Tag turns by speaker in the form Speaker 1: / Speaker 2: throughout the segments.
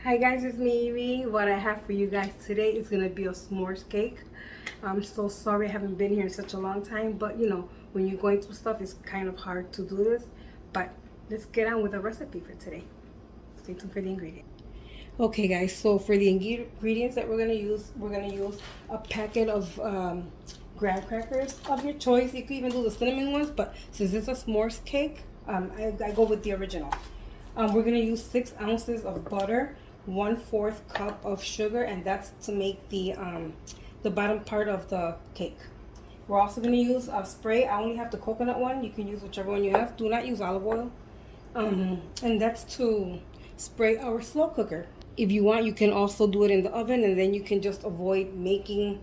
Speaker 1: Hi guys, it's me, Evie. What I have for you guys today is going to be a s'mores cake. I'm so sorry I haven't been here in such a long time, but you know, when you're going through stuff, it's kind of hard to do this. But let's get on with the recipe for today. Stay tuned for the ingredients. Okay guys, so for the ingredients that we're going to use a packet of graham crackers of your choice. You could even do the cinnamon ones, but since it's a s'mores cake, I go with the original. We're going to use 6 ounces of butter, 1/4 cup of sugar, and that's to make the bottom part of the cake. We're also going to use a spray. I only have the coconut one. You can use whichever one you have. Do not use olive oil. And that's to spray our slow cooker. If you want, you can also do it in the oven, and then you can just avoid making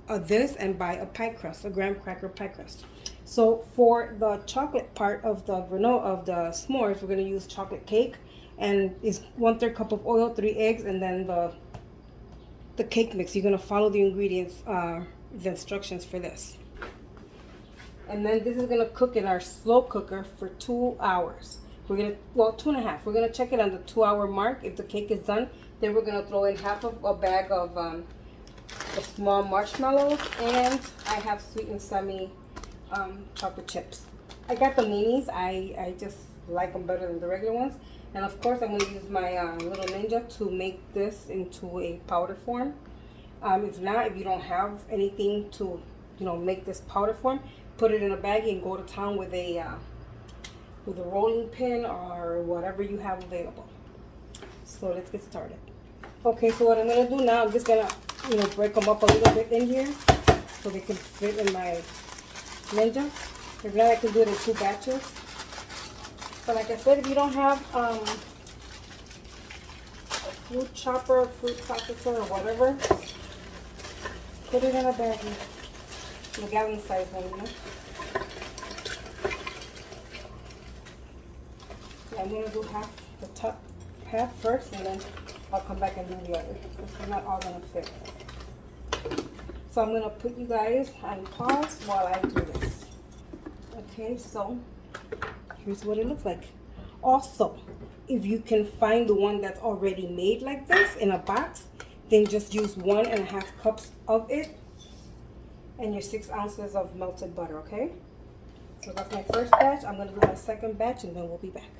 Speaker 1: this and buy a pie crust, a graham cracker pie crust. So for the chocolate part of the granola of the s'mores, we're going to use chocolate cake, and it's 1/3 cup of oil, 3 eggs, and then the cake mix. You're going to follow the ingredients, the instructions for this. And then this is going to cook in our slow cooker for 2 hours. We're going to, well, 2.5. We're going to check it on the 2-hour mark. If the cake is done, then we're going to throw in half of a bag of the small marshmallows, and I have sweet and semi chocolate chips. I got the minis. I just like them better than the regular ones. And of course, I'm going to use my little Ninja to make this into a powder form. If you don't have anything to, make this powder form, put it in a bag and go to town with a rolling pin or whatever you have available. So let's get started. Okay, so what I'm going to do now, I'm just going to, break them up a little bit in here so they can fit in my Ninja. If not, I can do it in 2 batches. But like I said, if you don't have a fruit chopper, fruit processor, or whatever, put it in a bag, the gallon size one, I'm going to do the top half first, and then I'll come back and do the other, because they're not all going to fit. So I'm going to put you guys on pause while I do this. Okay, so here's what it looks like. Also, if you can find the one that's already made like this in a box, then just use 1.5 cups of it and your 6 ounces of melted butter, okay? So that's my first batch. I'm going to do my second batch, and then we'll be back.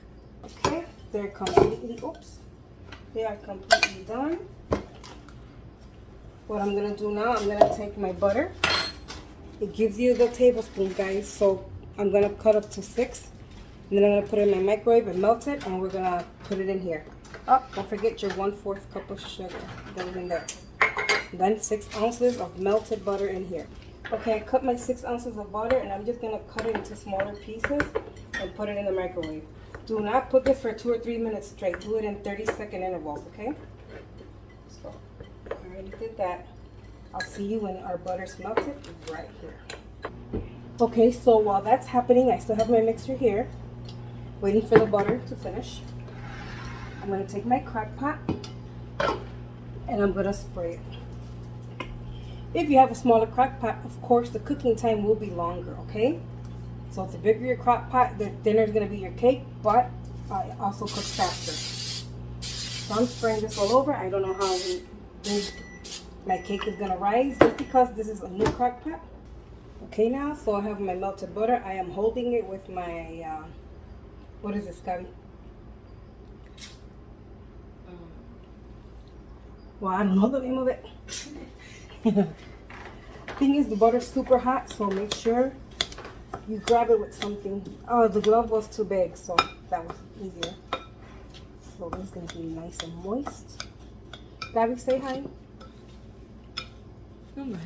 Speaker 1: Okay, they are completely done. What I'm going to do now, I'm going to take my butter. It gives you the tablespoon, guys, so I'm going to cut up to 6. And then I'm going to put it in my microwave and melt it, and we're going to put it in here. Oh, don't forget your 1/4 cup of sugar. Goes in there. Then 6 ounces of melted butter in here. Okay, I cut my 6 ounces of butter, and I'm just going to cut it into smaller pieces and put it in the microwave. Do not put this for 2 or 3 minutes straight. Do it in 30-second intervals, okay? So, I already did that. I'll see you when our butter's melted right here. Okay, so while that's happening, I still have my mixer here, waiting for the butter to finish. I'm going to take my crock pot, and I'm going to spray it. If you have a smaller crock pot, of course, the cooking time will be longer, okay? So the bigger your crock pot, the thinner is going to be your cake, but it also cooks faster. So I'm spraying this all over. I don't know how big my cake is going to rise, just because this is a new crock pot. Okay, now, so I have my melted butter. I am holding it with my, what is this, Gabby? Well, I don't know the name of it. Thing is, the butter's super hot, so make sure you grab it with something. Oh, the glove was too big, so that was easier. So this is going to be nice and moist. Gabby, say hi.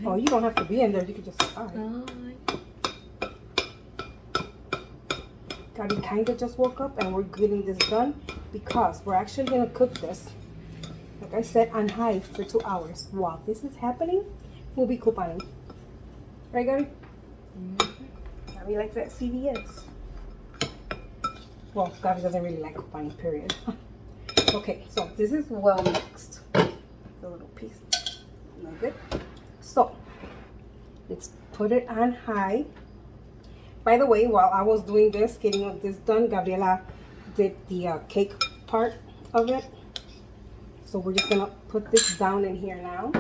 Speaker 1: Oh, you don't have to be in there. You can just say hi. Gabby kind of just woke up, and we're getting this done because we're actually going to cook this, like I said, on high for 2 hours. While this is happening, we'll be couponing. Right, Gabby? Gabby likes that CVS. Well, Gabby doesn't really like couponing, period. Okay, so this is well mixed. The little piece. No good. So, let's put it on high. By the way, while I was doing this, getting this done, Gabriela did the cake part of it. So we're just gonna put this down in here now.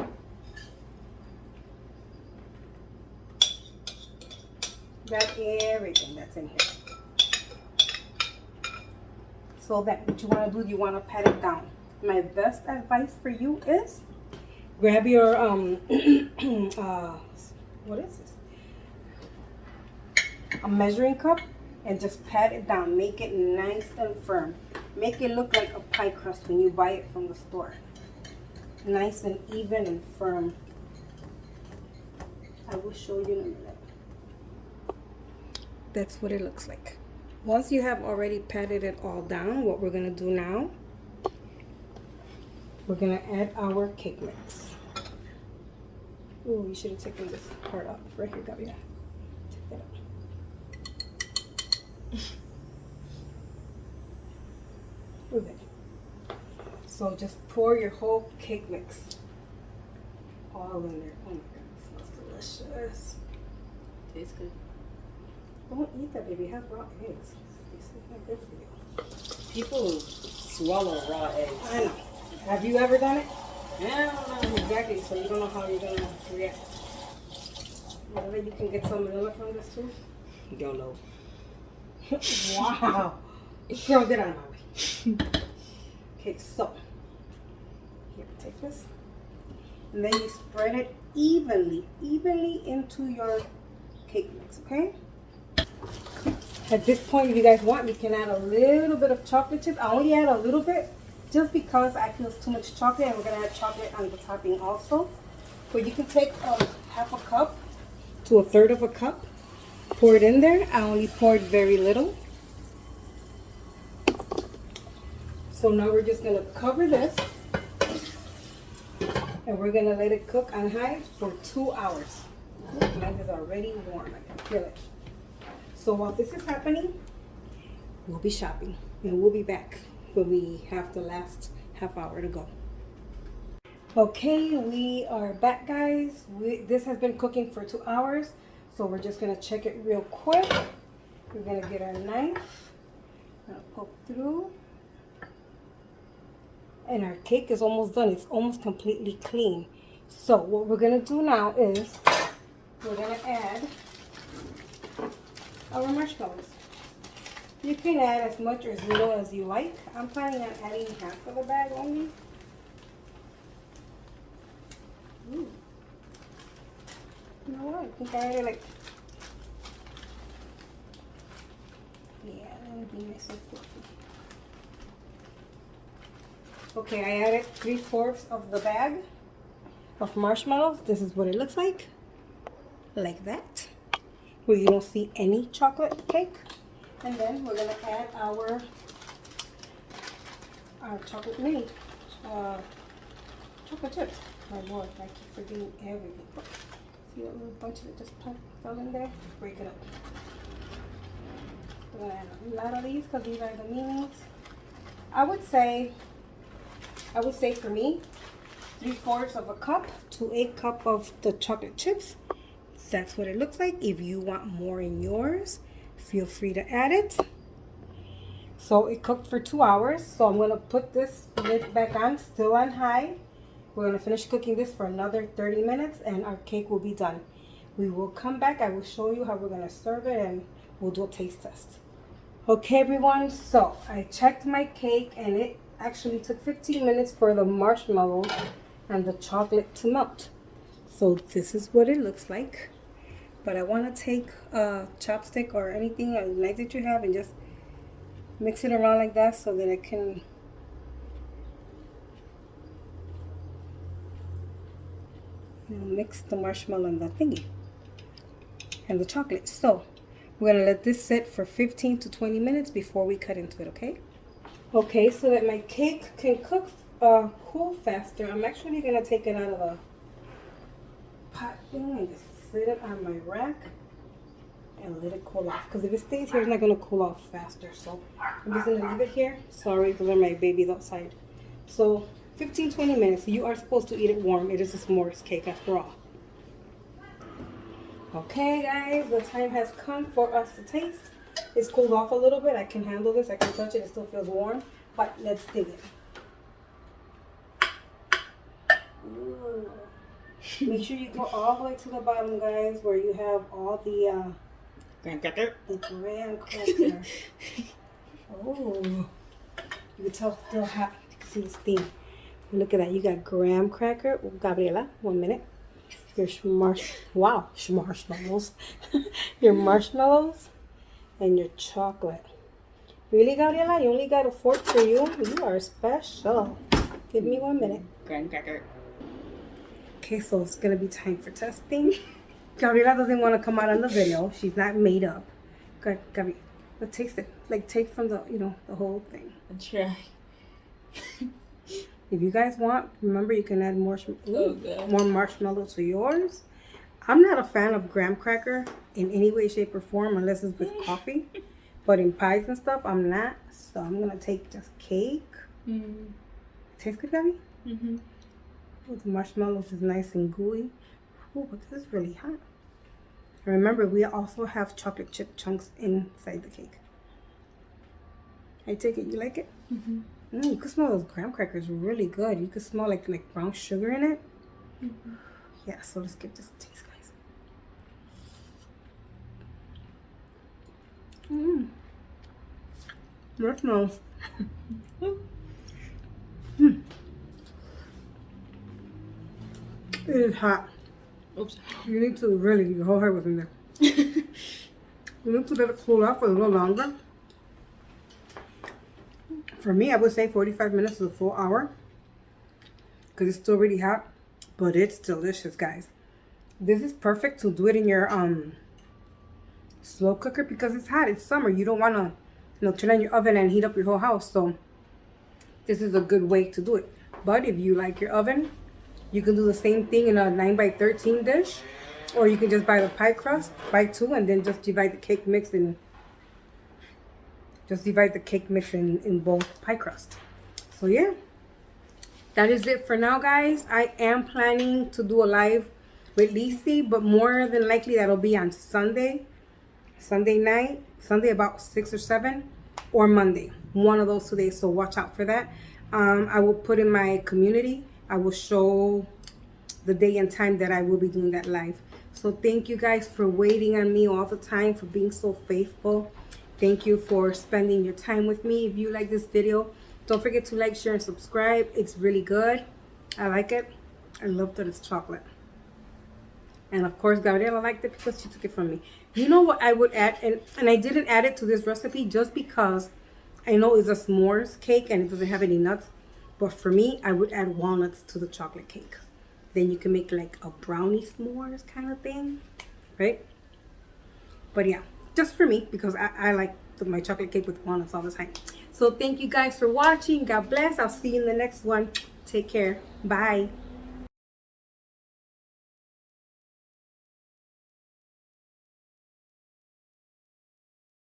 Speaker 1: Grab everything that's in here. So that what you want to do, you want to pat it down. My best advice for you is grab your what is this? A measuring cup and just pat it down. Make it nice and firm. Make it look like a pie crust when you buy it from the store. Nice and even and firm. I will show you in a minute. That's what it looks like. Once you have already patted it all down, what we're gonna do now, we're gonna add our cake mix. Oh, you should have taken this part up. Right here, Gabrielle. Take that up. Okay. So just pour your whole cake mix all in there. Oh my God, it smells delicious.
Speaker 2: Tastes good.
Speaker 1: Don't eat that, baby. Have raw eggs. It's not good for you.
Speaker 2: People swallow raw eggs.
Speaker 1: I know. Have you ever done it?
Speaker 2: Yeah, I don't know.
Speaker 1: Exactly. So you don't know how you're gonna react. Maybe you can get some vanilla from this too.
Speaker 2: Don't know.
Speaker 1: Wow. Girl, get out of my way. Okay, so here, take this, and then you spread it evenly into your cake mix. Okay. At this point, if you guys want, you can add a little bit of chocolate chips. I only add a little bit just because I feel it's too much chocolate, and we're gonna add chocolate on the topping also. But you can take half a cup to a third of a cup, pour it in there. I only poured very little. So now we're just gonna cover this, and we're gonna let it cook on high for 2 hours. Mine is already warm. I can feel it. So while this is happening, we'll be shopping, and we'll be back when we have the last half hour to go. Okay, we are back, guys. This has been cooking for 2 hours, so we're just gonna check it real quick. We're gonna get our knife, gonna poke through, and our cake is almost done. It's almost completely clean. So what we're gonna do now is we're gonna add our marshmallows. You can add as much or as little as you like. I'm planning on adding half of the bag only. Ooh. You know what? I think I added like, yeah, that would be nice and fluffy. Okay, I added 3/4 of the bag of marshmallows. This is what it looks like that, where you don't see any chocolate cake. And then we're gonna add our chocolate mini chocolate chips. My Lord, I keep forgetting everything. See that little bunch that just fell in there? Break it up. We're gonna add a lot of these because these are the minis. I would say for me, 3/4 of a cup to a cup of the chocolate chips. That's what it looks like. If you want more in yours, feel free to add it. So it cooked for 2 hours. So I'm gonna put this lid back on, still on high. We're gonna finish cooking this for another 30 minutes and our cake will be done. We will come back. I will show you how we're gonna serve it and we'll do a taste test. Okay, everyone, so I checked my cake and it actually took 15 minutes for the marshmallows and the chocolate to melt. So this is what it looks like. But I want to take a chopstick or anything, a knife that you have, and just mix it around like that so that I can mix the marshmallow and the thingy and the chocolate. So we're going to let this sit for 15 to 20 minutes before we cut into it, okay? Okay, so that my cake can cook cool faster, I'm actually going to take it out of the pot thing and just sit it on my rack and let it cool off. Because if it stays here, it's not going to cool off faster. So I'm just going to leave it here. Sorry, because my baby's outside. So 15-20 minutes. You are supposed to eat it warm. It is a s'mores cake after all. Okay, guys, the time has come for us to taste. It's cooled off a little bit. I can handle this. I can touch it. It still feels warm. But let's dig it. Ooh. Make sure you go all the way to the bottom, guys, where you have all the
Speaker 2: Graham cracker.
Speaker 1: graham cracker. Oh, you can tell it's still hot. You can see the steam. Look at that. You got graham cracker. Oh, Gabriela, 1 minute. Your marshmallows. Your marshmallows and your chocolate. Really, Gabriela? You only got a fork for you? You are special. Give me 1 minute.
Speaker 2: Graham cracker.
Speaker 1: Okay, so it's gonna be time for testing. Gabriela doesn't want to come out on the video. She's not made up. Good, Gabi. Let's taste it. Like, take from the, the whole thing.
Speaker 2: I'll try.
Speaker 1: If you guys want, remember you can add more
Speaker 2: God.
Speaker 1: more marshmallow to yours. I'm not a fan of graham cracker in any way, shape, or form unless it's with coffee. But in pies and stuff, I'm not. So I'm gonna take just cake. Tastes good, Gabi?
Speaker 2: Mm-hmm.
Speaker 1: Oh, the marshmallows is nice and gooey. Oh, but this is really hot. And remember, we also have chocolate chip chunks inside the cake. I take it, you like it?
Speaker 2: Mm-hmm.
Speaker 1: You can smell those graham crackers really good. You can smell like brown sugar in it.
Speaker 2: Mm-hmm.
Speaker 1: Yeah, so let's give this a taste, guys. Marshmallows. It is hot.
Speaker 2: Oops.
Speaker 1: You need to really, your whole head was in there. You need to let it cool off for a little longer. For me, I would say 45 minutes to a full hour. Because it's still really hot. But it's delicious, guys. This is perfect to do it in your slow cooker because it's hot. It's summer. You don't want to turn on your oven and heat up your whole house. So this is a good way to do it. But if you like your oven, you can do the same thing in a 9x13 dish. Or you can just buy the pie crust, buy 2, and then just divide the cake mix in both pie crust. So yeah, that is it for now, guys. I am planning to do a live with Lisi, but more than likely that'll be on Sunday night, Sunday about 6 or 7, or Monday, one of those 2 days. So watch out for that. I will put in my community. I will show the day and time that I will be doing that live. So thank you guys for waiting on me all the time, for being so faithful. Thank you for spending your time with me. If you like this video, don't forget to like, share, and subscribe. It's really good. I like it. I love that it's chocolate. And of course, Gabriela liked it because she took it from me. You know what I would add? And I didn't add it to this recipe just because I know it's a s'mores cake and it doesn't have any nuts. But for me, I would add walnuts to the chocolate cake. Then you can make like a brownie s'mores kind of thing, right? But yeah, just for me, because I like my chocolate cake with walnuts all the time. So thank you guys for watching. God bless. I'll see you in the next one. Take care. Bye.